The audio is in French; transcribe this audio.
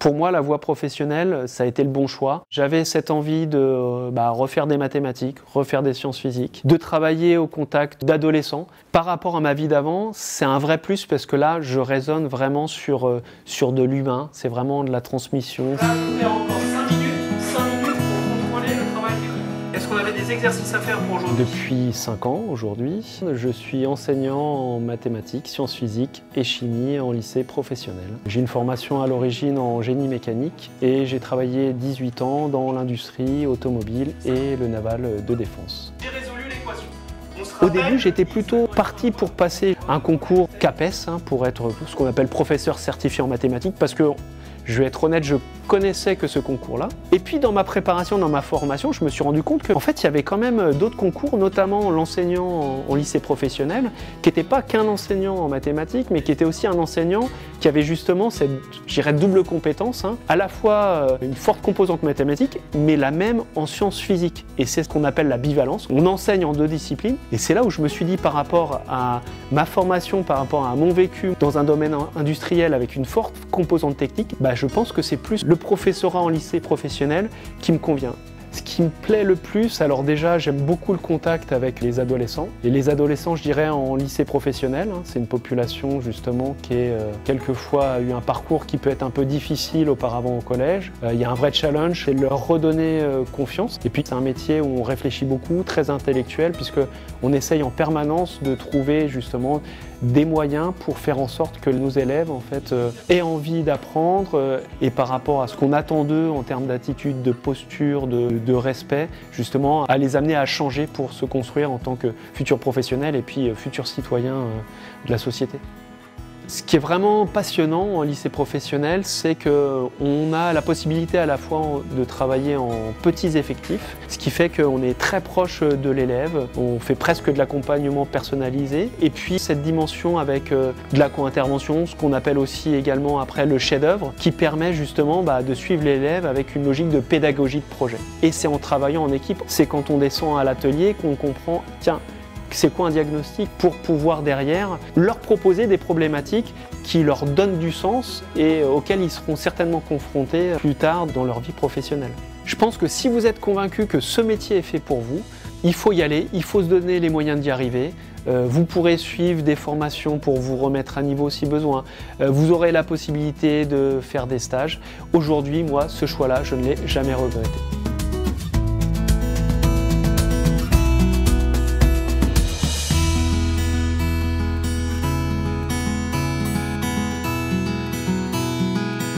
Pour moi, la voie professionnelle, ça a été le bon choix. J'avais cette envie de refaire des mathématiques, refaire des sciences physiques, de travailler au contact d'adolescents. Par rapport à ma vie d'avant, c'est un vrai plus parce que là, je raisonne vraiment sur de l'humain. C'est vraiment de la transmission. Ça nous fait encore 5 minutes pour contrôler le travail technique. Est-ce qu'on avait des exercices à faire pour aujourd'hui? Depuis 5 ans aujourd'hui, je suis enseignant en mathématiques, sciences physiques et chimie en lycée professionnel. J'ai une formation à l'origine en génie mécanique et j'ai travaillé 18 ans dans l'industrie automobile et le naval de défense. J'ai résolu l'équation. Au début, j'étais plutôt parti pour passer un concours CAPES, pour être ce qu'on appelle professeur certifié en mathématiques, parce que, je vais être honnête, je connaissais que ce concours-là. Et puis dans ma préparation, dans ma formation, je me suis rendu compte qu'en fait, il y avait quand même d'autres concours, notamment l'enseignant en lycée professionnel, qui n'était pas qu'un enseignant en mathématiques, mais qui était aussi un enseignant qui avait justement cette, je dirais, double compétence, à la fois une forte composante mathématique, mais la même en sciences physiques. Et c'est ce qu'on appelle la bivalence. On enseigne en 2 disciplines. Et c'est là où je me suis dit, par rapport à ma formation, par rapport à mon vécu dans un domaine industriel avec une forte composante technique, je pense que c'est plus le professorat en lycée professionnel qui me convient. Ce qui me plaît le plus, alors déjà j'aime beaucoup le contact avec les adolescents. Et les adolescents, je dirais, en lycée professionnel, c'est une population justement qui est quelquefois a eu un parcours qui peut être un peu difficile auparavant au collège. Il y a un vrai challenge, c'est de leur redonner confiance. Et puis c'est un métier où on réfléchit beaucoup, très intellectuel, puisque on essaye en permanence de trouver justement des moyens pour faire en sorte que nos élèves en fait aient envie d'apprendre et par rapport à ce qu'on attend d'eux en termes d'attitude, de posture, de respect, justement à les amener à changer pour se construire en tant que futurs professionnels et puis futurs citoyens de la société. Ce qui est vraiment passionnant en lycée professionnel, c'est qu'on a la possibilité à la fois de travailler en petits effectifs, ce qui fait qu'on est très proche de l'élève, on fait presque de l'accompagnement personnalisé, et puis cette dimension avec de la co-intervention, ce qu'on appelle aussi également après le chef-d'œuvre, qui permet justement de suivre l'élève avec une logique de pédagogie de projet. Et c'est en travaillant en équipe, c'est quand on descend à l'atelier qu'on comprend, tiens, c'est quoi un diagnostic pour pouvoir derrière leur proposer des problématiques qui leur donnent du sens et auxquelles ils seront certainement confrontés plus tard dans leur vie professionnelle. Je pense que si vous êtes convaincu que ce métier est fait pour vous, il faut y aller, il faut se donner les moyens d'y arriver. Vous pourrez suivre des formations pour vous remettre à niveau si besoin. Vous aurez la possibilité de faire des stages. Aujourd'hui, moi, ce choix-là, je ne l'ai jamais regretté.